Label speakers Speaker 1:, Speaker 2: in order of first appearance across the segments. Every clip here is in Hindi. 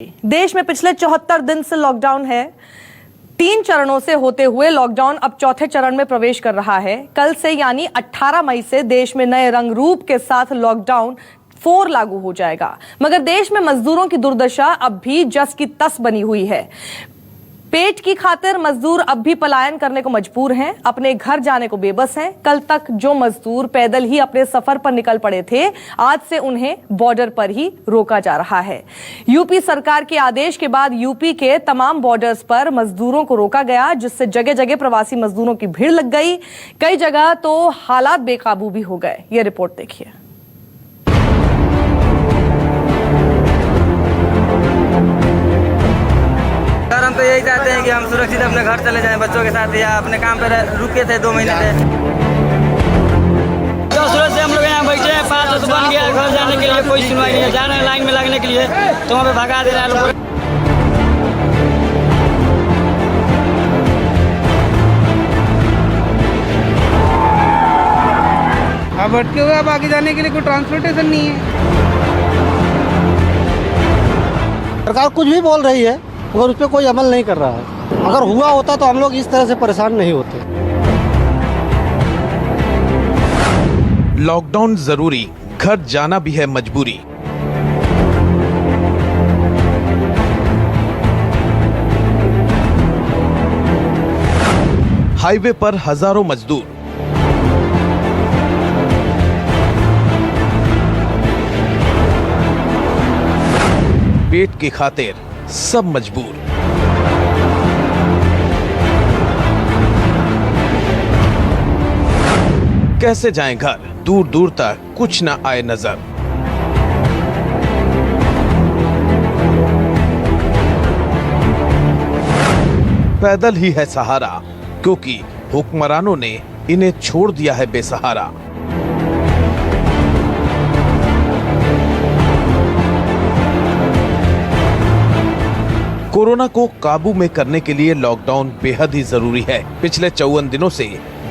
Speaker 1: देश में पिछले 74 दिन से लॉकडाउन है। 3 चरणों से होते हुए लॉकडाउन अब चौथे चरण में प्रवेश कर रहा है। कल से यानी 18 मई से देश में नए रंग रूप के साथ लॉकडाउन 4 लागू हो जाएगा। मगर देश में मजदूरों की दुर्दशा अब भी जस की तस बनी हुई है। पेट की खातिर मजदूर अब भी पलायन करने को मजबूर हैं, अपने घर जाने को बेबस हैं। कल तक जो मजदूर पैदल ही अपने सफर पर निकल पड़े थे, आज से उन्हें बॉर्डर पर ही रोका जा रहा है। यूपी सरकार के आदेश के बाद यूपी के तमाम बॉर्डर्स पर मजदूरों को रोका गया, जिससे जगह जगह प्रवासी मजदूरों की भीड़ लग गई। कई जगह तो हालात बेकाबू भी हो गए। ये रिपोर्ट देखिए।
Speaker 2: हम तो यही चाहते हैं कि हम सुरक्षित अपने घर चले जाएं बच्चों के साथ, या अपने काम पे रुके थे 2 महीने से।
Speaker 3: तो सूरत से हम लोग यहाँ बैठे हैं, 5 बज बन गया, घर जाने के लिए कोई सुनवाई नहीं है। जा रहे हैं लाइन में लगने के लिए, तो वहाँ पे भगा दे रहे हैं लोग।
Speaker 4: अब अटके हुए, अब आगे जाने के लिए कोई ट्रांसपोर्टेशन नहीं है।
Speaker 5: सरकार कुछ भी बोल रही है मगर उस पर कोई अमल नहीं कर रहा है। अगर हुआ होता तो हम लोग इस तरह से परेशान नहीं होते।
Speaker 6: लॉकडाउन जरूरी, घर जाना भी है मजबूरी। हाईवे पर हजारों मजदूर, पेट की खातिर सब मजबूर। कैसे जाएं घर, दूर दूर तक कुछ न आए नजर। पैदल ही है सहारा, क्योंकि हुक्मरानों ने इन्हें छोड़ दिया है बेसहारा। कोरोना को काबू में करने के लिए लॉकडाउन बेहद ही जरूरी है। पिछले 54 दिनों से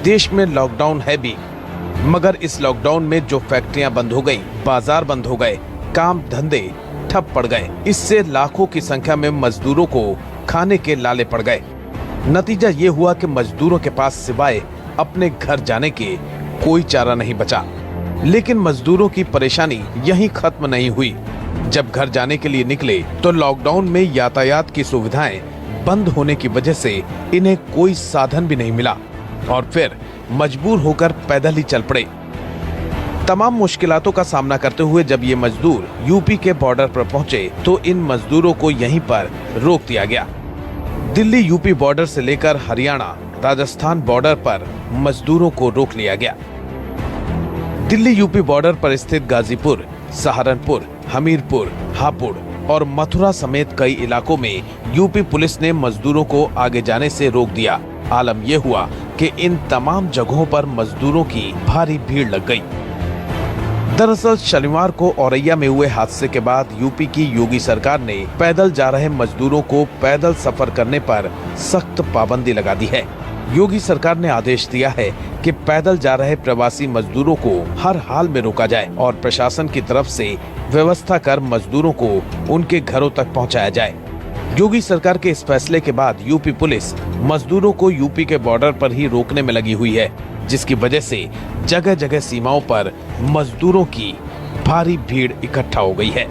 Speaker 6: देश में लॉकडाउन है भी, मगर इस लॉकडाउन में जो फैक्ट्रियां बंद हो गई, बाजार बंद हो गए, काम धंधे ठप पड़ गए, इससे लाखों की संख्या में मजदूरों को खाने के लाले पड़ गए। नतीजा ये हुआ कि मजदूरों के पास सिवाय अपने घर जाने के कोई चारा नहीं बचा। लेकिन मजदूरों की परेशानी यहीं खत्म नहीं हुई। जब घर जाने के लिए निकले तो लॉकडाउन में यातायात की सुविधाएं बंद होने की वजह से इन्हें कोई साधन भी नहीं मिला और फिर मजबूर होकर पैदल ही चल पड़े। तमाम मुश्किलातों का सामना करते हुए जब ये मजदूर यूपी के बॉर्डर पर पहुंचे तो इन मजदूरों को यहीं पर रोक दिया गया। दिल्ली यूपी बॉर्डर से लेकर हरियाणा राजस्थान बॉर्डर पर मजदूरों को रोक लिया गया। दिल्ली यूपी बॉर्डर पर स्थित गाजीपुर, सहारनपुर, हमीरपुर, हापुड़ और मथुरा समेत कई इलाकों में यूपी पुलिस ने मजदूरों को आगे जाने से रोक दिया। आलम यह हुआ कि इन तमाम जगहों पर मजदूरों की भारी भीड़ लग गई। दरअसल शनिवार को औरैया में हुए हादसे के बाद यूपी की योगी सरकार ने पैदल जा रहे मजदूरों को पैदल सफर करने पर सख्त पाबंदी लगा दी है। योगी सरकार ने आदेश दिया है कि पैदल जा रहे प्रवासी मजदूरों को हर हाल में रोका जाए और प्रशासन की तरफ से व्यवस्था कर मजदूरों को उनके घरों तक पहुंचाया जाए। योगी सरकार के इस फैसले के बाद यूपी पुलिस मजदूरों को यूपी के बॉर्डर पर ही रोकने में लगी हुई है, जिसकी वजह से जगह जगह सीमाओं पर मजदूरों की भारी भीड़ इकट्ठा हो गई है।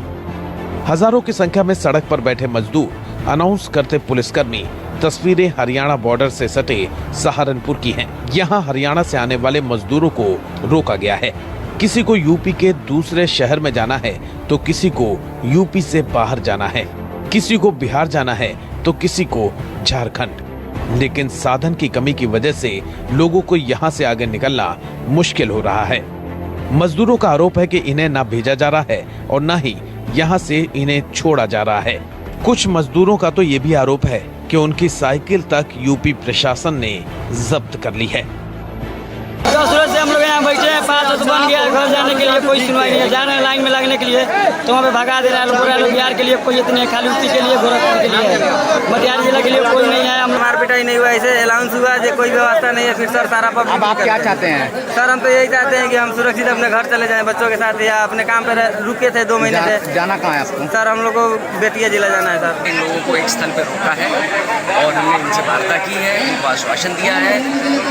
Speaker 6: हजारों की संख्या में सड़क पर बैठे मजदूर, अनाउंस करते पुलिसकर्मी। तस्वीरें हरियाणा बॉर्डर से सटे सहारनपुर की हैं। यहाँ हरियाणा से आने वाले मजदूरों को रोका गया है। किसी को यूपी के दूसरे शहर में जाना है तो किसी को यूपी से बाहर जाना है, किसी को बिहार जाना है तो किसी को झारखंड। लेकिन साधन की कमी की वजह से लोगों को यहाँ से आगे निकलना मुश्किल हो रहा है। मजदूरों का आरोप है कि इन्हें ना भेजा जा रहा है और न ही यहाँ से इन्हें छोड़ा जा रहा है। कुछ मजदूरों का तो ये भी आरोप है कि उनकी साइकिल तक यूपी प्रशासन ने जब्त कर ली है।
Speaker 3: तो सूरत से हम लोग यहाँ बैठे हैं, हैं, 5 तो बन गया, घर जाने के लिए कोई सुनवाई नहीं है। जा रहे हैं लाइन में लगने के लिए तो वहाँ पे भगा दे रहा है। पूरा लोग बिहार के लिए कोई इतने खाली उसी के लिए, गोरखपुर के लिए, मटिहानी जिला के लिए कोई नहीं है।
Speaker 2: मार पिटाई नहीं हुआ, ऐसे अलाउंस हुआ जो कोई व्यवस्था नहीं है। फिर सर सारा पब्लिक
Speaker 7: अब आप क्या चाहते हैं?
Speaker 2: सर हम तो यही चाहते हैं कि हम सुरक्षित अपने घर चले जाएं बच्चों के साथ, या अपने काम पे रुके थे 2 महीने से।
Speaker 7: जाना कहाँ है आपको?
Speaker 2: सर हम लोग को बेतिया जिला जाना है सर।
Speaker 8: इन लोगों को एक स्थल पर रोका है और हमने इनसे वार्ता की है, इनको आश्वासन दिया है,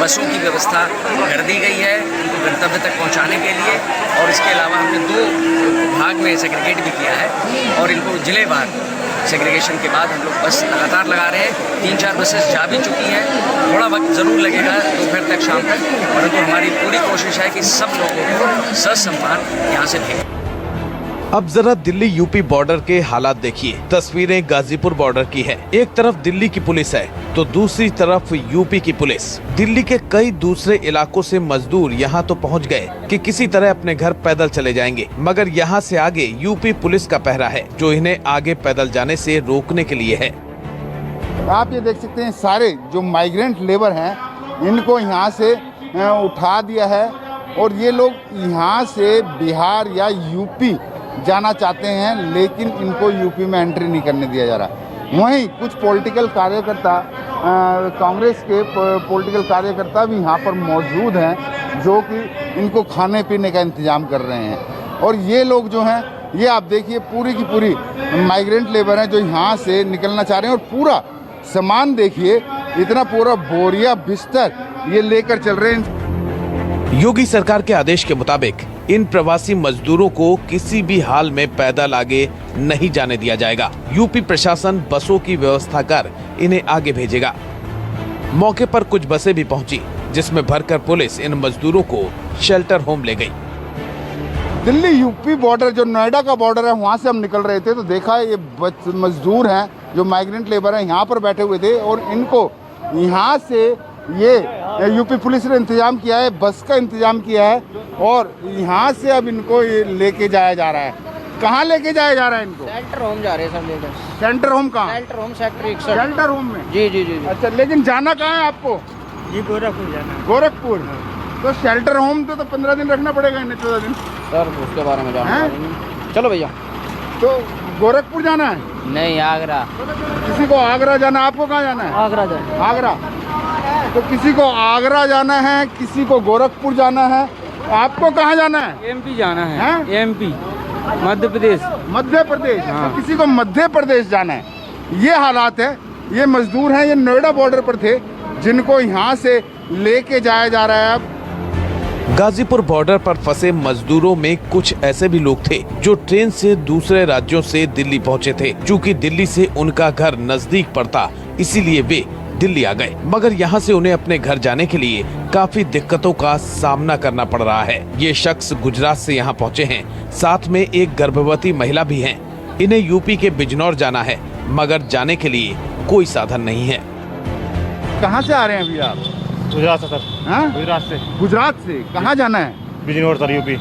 Speaker 8: बसों की व्यवस्था कर दी गई है इनको गंतव्य तक पहुंचाने के लिए। और इसके अलावा हमने 2 भाग में सेग्रीगेट भी किया है और इनको जिले वार सेग्रीगेशन के बाद हम लोग बस लगातार लगा रहे हैं। 3-4 बसेस जा भी चुकी हैं, थोड़ा वक्त ज़रूर लगेगा दोपहर तक शाम तक, परंतु हमारी पूरी कोशिश है कि सब लोगों को ससम्मान यहाँ से भेजें।
Speaker 6: अब जरा दिल्ली यूपी बॉर्डर के हालात देखिए। तस्वीरें गाजीपुर बॉर्डर की है। एक तरफ दिल्ली की पुलिस है तो दूसरी तरफ यूपी की पुलिस। दिल्ली के कई दूसरे इलाकों से मजदूर यहाँ तो पहुँच गए कि किसी तरह अपने घर पैदल चले जाएंगे, मगर यहाँ से आगे यूपी पुलिस का पहरा है जो इन्हें आगे पैदल जाने से रोकने के लिए है।
Speaker 9: आप ये देख सकते हैं, सारे जो माइग्रेंट लेबर हैं इनको यहाँ से उठा दिया है और ये लोग यहाँ से बिहार या यूपी जाना चाहते हैं, लेकिन इनको यूपी में एंट्री नहीं करने दिया जा रहा। वहीं कुछ पॉलिटिकल कार्यकर्ता, कांग्रेस के पॉलिटिकल कार्यकर्ता भी यहाँ पर मौजूद हैं जो कि इनको खाने पीने का इंतजाम कर रहे हैं। और ये लोग जो हैं, ये आप देखिए पूरी की पूरी माइग्रेंट लेबर हैं जो यहाँ से निकलना चाह रहे हैं। और पूरा सामान देखिए, इतना पूरा बोरिया बिस्तर ये लेकर चल रहे हैं।
Speaker 6: योगी सरकार के आदेश के मुताबिक इन प्रवासी मजदूरों को किसी भी हाल में पैदल आगे नहीं जाने दिया जाएगा। यूपी प्रशासन बसों की व्यवस्था कर इन्हें आगे भेजेगा। मौके पर कुछ बसें भी पहुंची जिसमें भरकर पुलिस इन मजदूरों को शेल्टर होम ले गई।
Speaker 9: दिल्ली यूपी बॉर्डर, जो नोएडा का बॉर्डर है, वहाँ से हम निकल रहे थे तो देखा ये मजदूर हैं जो माइग्रेंट लेबर हैं यहाँ पर बैठे हुए थे और इनको यहाँ से ये यूपी पुलिस ने इंतजाम किया है, बस का इंतजाम किया है और यहाँ से अब इनको ये लेके जाया जा रहा है। कहाँ लेके जाया जा रहा है इनको?
Speaker 7: सेंटर होम जा रहे हैं सब लेकर।
Speaker 9: सेंटर होम कहाँ?
Speaker 7: Centre home sector 61।
Speaker 9: Centre home में?
Speaker 7: जी जी जी।
Speaker 9: अच्छा, लेकिन जाना कहाँ है आपको?
Speaker 3: जी गोरखपुर जाना।
Speaker 9: गोरखपुर। तो शेल्टर होम तो 15 दिन रखना पड़ेगा इन्हें, 14 दिन।
Speaker 7: सर उसके बारे में जानना। चलो भैया।
Speaker 9: तो गोरखपुर जाना है?
Speaker 7: नहीं, आगरा।
Speaker 9: किसी को आगरा जाना, आपको कहाँ जाना है?
Speaker 7: आगरा जाना।
Speaker 9: आगरा। तो किसी को आगरा जाना है, किसी को गोरखपुर जाना है, आपको कहाँ जाना है?
Speaker 4: एमपी जाना है। एमपी, मध्य प्रदेश।
Speaker 9: मध्य प्रदेश। हाँ। तो किसी को मध्य प्रदेश जाना है। ये हालात है। ये मजदूर हैं, ये नोएडा बॉर्डर पर थे जिनको यहाँ से लेके जाया जा रहा है।
Speaker 6: गाजीपुर बॉर्डर पर फंसे मजदूरों में कुछ ऐसे भी लोग थे जो ट्रेन से दूसरे राज्यों से दिल्ली पहुंचे थे। चूंकि दिल्ली से उनका घर नजदीक पड़ता, इसीलिए वे दिल्ली आ गए, मगर यहाँ से उन्हें अपने घर जाने के लिए काफी दिक्कतों का सामना करना पड़ रहा है। ये शख्स गुजरात से यहाँ पहुँचे हैं, साथ में एक गर्भवती महिला भी है। इन्हें यूपी के बिजनौर जाना है, मगर जाने के लिए कोई साधन नहीं है।
Speaker 9: कहाँ से आ रहे हैं अभी आप?
Speaker 10: गुजरात से सर।
Speaker 9: हाँ?
Speaker 10: गुजरात से।
Speaker 9: गुजरात से कहाँ जाना है?
Speaker 10: Bijnor sir, UP.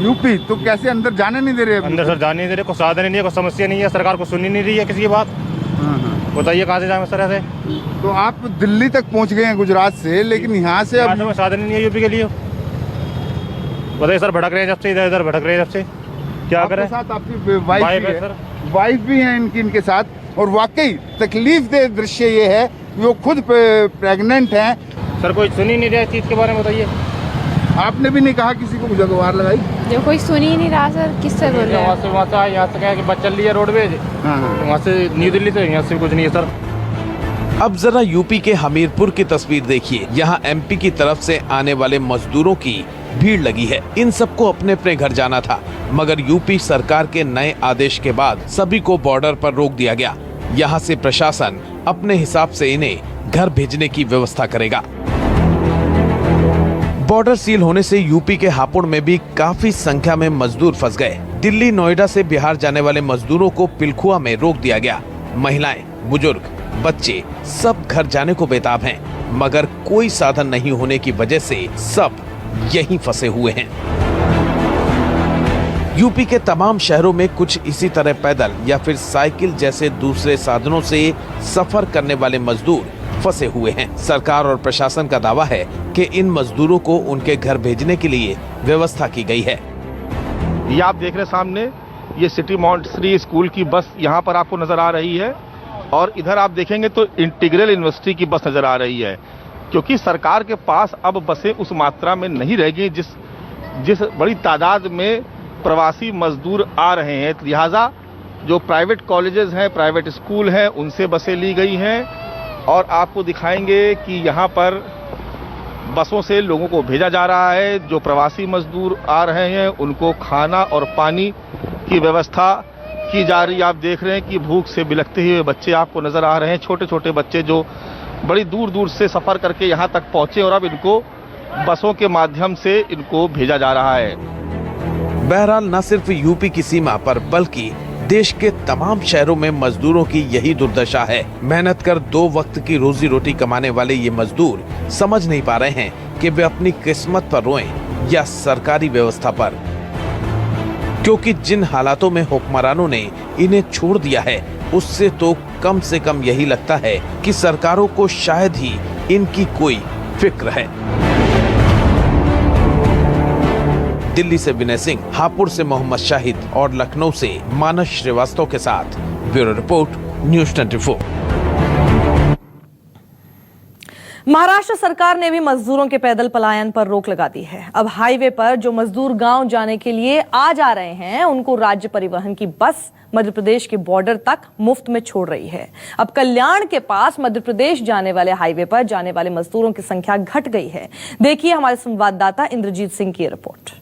Speaker 9: यूपी। तो कैसे अंदर जाने नहीं दे रहे?
Speaker 10: अंदर सर जाने नहीं दे रहे, कोई साधन नहीं है, कोई समस्या नहीं है, सरकार को सुनी नहीं रही है किसी की बात। बताइए कहाँ से जाएंगे सर ऐसे?
Speaker 9: तो आप दिल्ली तक पहुँच गए हैं गुजरात से, लेकिन यहाँ से अब
Speaker 10: साधन नहीं है यूपी के लिए। बताइए सर, भटक रहे हैं जब से, इधर इधर भटक रहे हैं जब से, क्या करें?
Speaker 9: साथ आपकी वाइफ भी है इनके साथ। और वाकई तकलीफ दे दृश्य ये है, वो खुद प्रेग्नेंट हैं।
Speaker 10: सर कोई सुनी नहीं रहा इस चीज़ के बारे में, बताइए।
Speaker 9: आपने भी नहीं कहा किसी को गुहार लगाई?
Speaker 11: जो कोई सुन ही नहीं रहा सर, किससे बोल रहे हैं?
Speaker 10: वहाँ से यहाँ से क्या कि बस चल रही है रोडवेज, वहाँ से न्यू दिल्ली से, यहाँ से कुछ नहीं है सर।
Speaker 6: अब जरा यूपी के हमीरपुर की तस्वीर देखिए। यहाँ एमपी की तरफ से आने वाले मजदूरों की भीड़ लगी है। इन सबको अपने अपने घर जाना था, मगर यूपी सरकार के नए आदेश के बाद सभी को बॉर्डर पर रोक दिया गया। यहाँ से प्रशासन अपने हिसाब से इन्हें घर भेजने की व्यवस्था करेगा। बॉर्डर सील होने से यूपी के हापुड़ में भी काफी संख्या में मजदूर फंस गए। दिल्ली, नोएडा से बिहार जाने वाले मजदूरों को पिलखुआ में रोक दिया गया। महिलाएं, बुजुर्ग, बच्चे सब घर जाने को बेताब हैं, मगर कोई साधन नहीं होने की वजह से सब यहीं फंसे हुए हैं। यूपी के तमाम शहरों में कुछ इसी तरह पैदल या फिर साइकिल जैसे दूसरे साधनों से सफर करने वाले मजदूर फंसे हुए हैं। सरकार और प्रशासन का दावा है कि इन मजदूरों को उनके घर भेजने के लिए व्यवस्था की गई है।
Speaker 10: ये आप देख रहे हैं सामने, ये सिटी मॉन्टेसरी स्कूल की बस यहाँ पर आपको नजर आ रही है और इधर आप देखेंगे तो इंटीग्रल यूनिवर्सिटी की बस नजर आ रही है, क्योंकि सरकार के पास अब बसें उस मात्रा में नहीं रह गई जिस बड़ी तादाद में प्रवासी मजदूर आ रहे हैं। लिहाजा जो प्राइवेट कॉलेजेस हैं, प्राइवेट स्कूल हैं, उनसे बसें ली गई हैं और आपको दिखाएंगे कि यहाँ पर बसों से लोगों को भेजा जा रहा है। जो प्रवासी मजदूर आ रहे हैं उनको खाना और पानी की व्यवस्था की जा रही है। आप देख रहे हैं कि भूख से बिलखते हुए बच्चे आपको नजर आ रहे हैं, छोटे छोटे बच्चे जो बड़ी दूर दूर से सफर करके यहाँ तक पहुंचे और अब इनको बसों के माध्यम से इनको भेजा जा रहा है।
Speaker 6: बहरहाल न सिर्फ यूपी की सीमा पर बल्कि देश के तमाम शहरों में मजदूरों की यही दुर्दशा है। मेहनत कर 2 वक्त की रोजी रोटी कमाने वाले ये मजदूर समझ नहीं पा रहे हैं कि वे अपनी किस्मत पर रोएं या सरकारी व्यवस्था पर, क्योंकि जिन हालातों में हुक्मरानों ने इन्हें छोड़ दिया है उससे तो कम से कम यही लगता है कि सरकारों को शायद ही इनकी कोई फिक्र है। दिल्ली से विनय सिंह, हापुड़ से मोहम्मद शाहिद और लखनऊ से मानस श्रीवास्तव के साथ ब्यूरो रिपोर्ट, न्यूज़ 24।
Speaker 1: महाराष्ट्र सरकार ने भी मजदूरों के पैदल पलायन पर रोक लगा दी है। अब हाईवे पर जो मजदूर गांव जाने के लिए आ जा रहे हैं उनको राज्य परिवहन की बस मध्य प्रदेश के बॉर्डर तक मुफ्त में छोड़ रही है। अब कल्याण के पास मध्य प्रदेश जाने वाले हाईवे पर जाने वाले मजदूरों की संख्या घट गई है। देखिए हमारे संवाददाता इंद्रजीत सिंह की रिपोर्ट।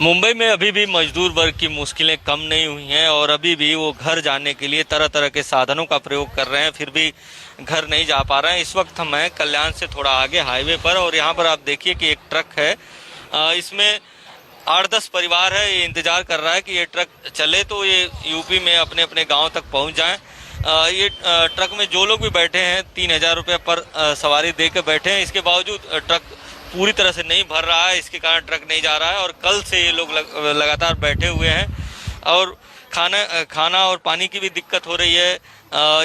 Speaker 12: मुंबई में अभी भी मजदूर वर्ग की मुश्किलें कम नहीं हुई हैं और अभी भी वो घर जाने के लिए तरह तरह के साधनों का प्रयोग कर रहे हैं, फिर भी घर नहीं जा पा रहे हैं। इस वक्त हम हैं कल्याण से थोड़ा आगे हाईवे पर और यहाँ पर आप देखिए कि एक ट्रक है, इसमें 8-10 परिवार है। ये इंतजार कर रहा है कि ये ट्रक चले तो ये यूपी में अपने अपने गाँव तक पहुँच जाएँ। ये ट्रक में जो लोग भी बैठे हैं 3000 रुपये पर सवारी दे के बैठे हैं। इसके बावजूद ट्रक पूरी तरह से नहीं भर रहा है, इसके कारण ट्रक नहीं जा रहा है और कल से ये लोग लगातार बैठे हुए हैं और खाना और पानी की भी दिक्कत हो रही है।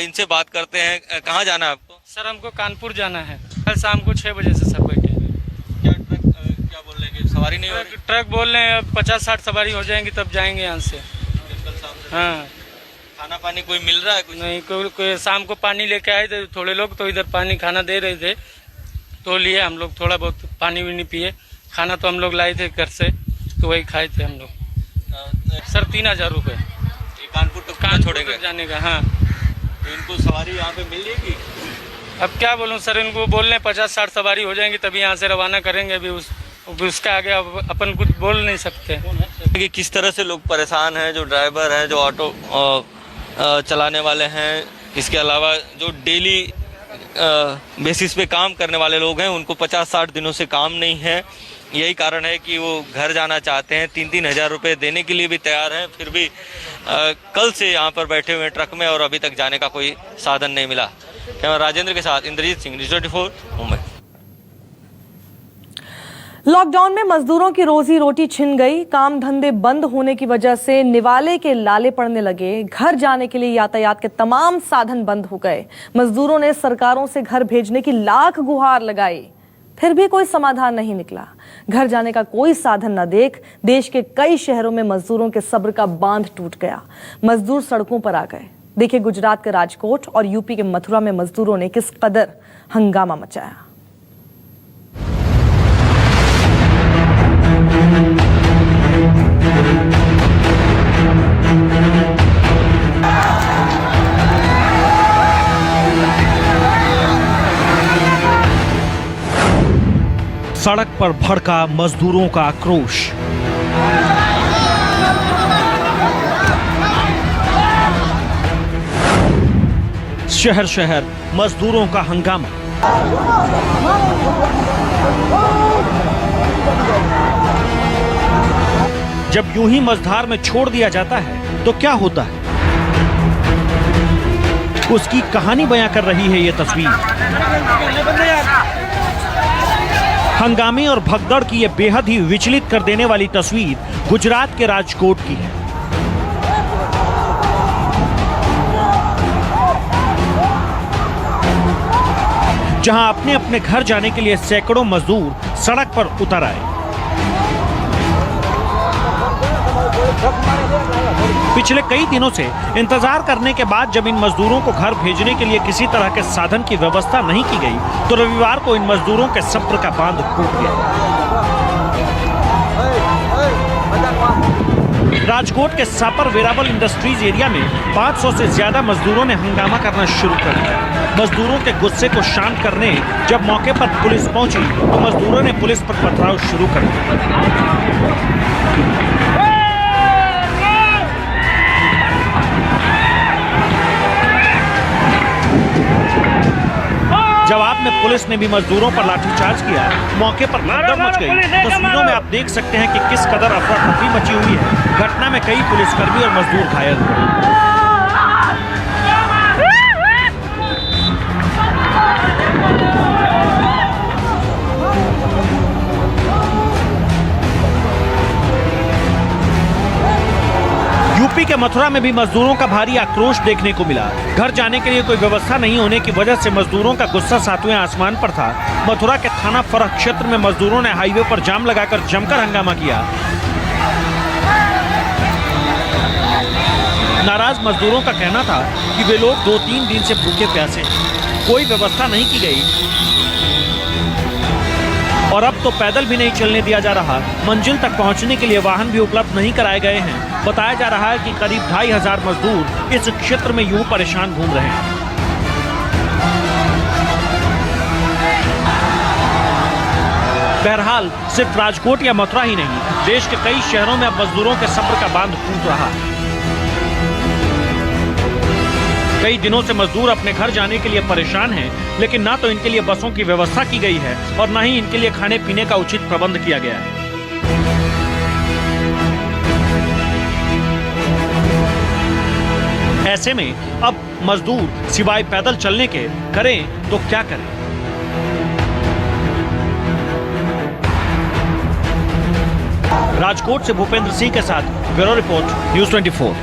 Speaker 12: इनसे बात करते हैं। कहाँ जाना है आपको?
Speaker 3: सर हमको कानपुर जाना है, कल शाम को 6 बजे से सर बैठे।
Speaker 12: क्या ट्रक क्या बोल रहे हैं कि सवारी नहीं हो रही?
Speaker 3: ट्रक बोल रहे हैं 50-60 सवारी हो जाएंगी तब जाएंगे यहाँ से। हाँ,
Speaker 12: खाना पानी कोई मिल रहा है? कुछ
Speaker 3: नहीं, कोई शाम को पानी लेके आए थे थोड़े लोग, तो इधर पानी खाना दे रहे थे तो लिए हम लोग, थोड़ा बहुत पानी भी नहीं पिए। खाना तो हम लोग लाए थे घर से तो वही खाए थे हम लोग। सर 3000 रुपये
Speaker 12: कानपुर तक कहाँ छोड़ेंगे
Speaker 3: जाने का। हाँ,
Speaker 12: तो इनको सवारी यहाँ पे मिल जाएगी?
Speaker 3: अब क्या बोलूँ सर, इनको बोल रहे हैं 50-60 सवारी हो जाएंगी तभी यहाँ से रवाना करेंगे। अभी उसका आगे अपन कुछ बोल नहीं सकते
Speaker 12: कि किस तरह से लोग परेशान हैं, जो ड्राइवर हैं, जो ऑटो चलाने वाले हैं, इसके अलावा जो डेली बेसिस पे काम करने वाले लोग हैं उनको 50-60 दिनों से काम नहीं है। यही कारण है कि वो घर जाना चाहते हैं, 3-3 हज़ार रुपये देने के लिए भी तैयार हैं, फिर भी कल से यहाँ पर बैठे हुए ट्रक में और अभी तक जाने का कोई साधन नहीं मिला। कैमरा राजेंद्र के साथ इंद्रजीत सिंह, न्यूज़ 24 मुंबई।
Speaker 1: लॉकडाउन में मजदूरों की रोजी रोटी छिन गई। काम धंधे बंद होने की वजह से निवाले के लाले पड़ने लगे। घर जाने के लिए यातायात के तमाम साधन बंद हो गए। मजदूरों ने सरकारों से घर भेजने की लाख गुहार लगाई, फिर भी कोई समाधान नहीं निकला। घर जाने का कोई साधन न देख देश के कई शहरों में मजदूरों के सब्र का बांध टूट गया। मजदूर सड़कों पर आ गए। देखिए गुजरात के राजकोट और यूपी के मथुरा में मजदूरों ने किस कदर हंगामा मचाया।
Speaker 13: सड़क पर भड़का मजदूरों का आक्रोश। शहर शहर मजदूरों का हंगामा। जब यूं ही मझधार में छोड़ दिया जाता है तो क्या होता है, उसकी कहानी बयां कर रही है ये तस्वीर। हंगामे और भगदड़ की ये बेहद ही विचलित कर देने वाली तस्वीर गुजरात के राजकोट की है। जहां अपने अपने घर जाने के लिए सैकड़ों मजदूर सड़क पर उतर आए। पिछले कई दिनों से इंतजार करने के बाद जब इन मजदूरों को घर भेजने के लिए किसी तरह के साधन की व्यवस्था नहीं की गई तो रविवार को इन मजदूरों के सब्र का बांध टूट गया। राजकोट के सापर वेरावल इंडस्ट्रीज एरिया में 500 से ज्यादा मजदूरों ने हंगामा करना शुरू कर दिया। मजदूरों के गुस्से को शांत करने जब मौके पर पुलिस पहुंची तो मजदूरों ने पुलिस पर पथराव शुरू कर दिया। जवाब में पुलिस ने भी मजदूरों पर लाठीचार्ज किया। मौके पर भगदड़ मच गई। तस्वीरों में आप देख सकते हैं कि किस कदर अफरा तफरी मची हुई है। घटना में कई पुलिसकर्मी और मजदूर घायल हुए। यूपी के मथुरा में भी मजदूरों का भारी आक्रोश देखने को मिला। घर जाने के लिए कोई व्यवस्था नहीं होने की वजह से मजदूरों का गुस्सा सातवें आसमान पर था। मथुरा के थाना फरख क्षेत्र में मजदूरों ने हाईवे पर जाम लगाकर जमकर हंगामा किया। नाराज मजदूरों का कहना था कि वे लोग 2-3 दिन से भूखे प्यासे, कोई व्यवस्था नहीं की गई और अब तो पैदल भी नहीं चलने दिया जा रहा। मंजिल तक पहुंचने के लिए वाहन भी उपलब्ध नहीं कराए गए हैं। बताया जा रहा है कि करीब 2500 मजदूर इस क्षेत्र में यूं परेशान घूम रहे हैं। बहरहाल सिर्फ राजकोट या मथुरा ही नहीं, देश के कई शहरों में अब मजदूरों के सब्र का बांध टूट रहा है। कई दिनों से मजदूर अपने घर जाने के लिए परेशान हैं, लेकिन ना तो इनके लिए बसों की व्यवस्था की गई है और ना ही इनके लिए खाने पीने का उचित प्रबंध किया गया है। ऐसे में अब मजदूर सिवाय पैदल चलने के करें तो क्या करें? राजकोट से भूपेंद्र सिंह के साथ ब्यूरो रिपोर्ट, न्यूज़ 24।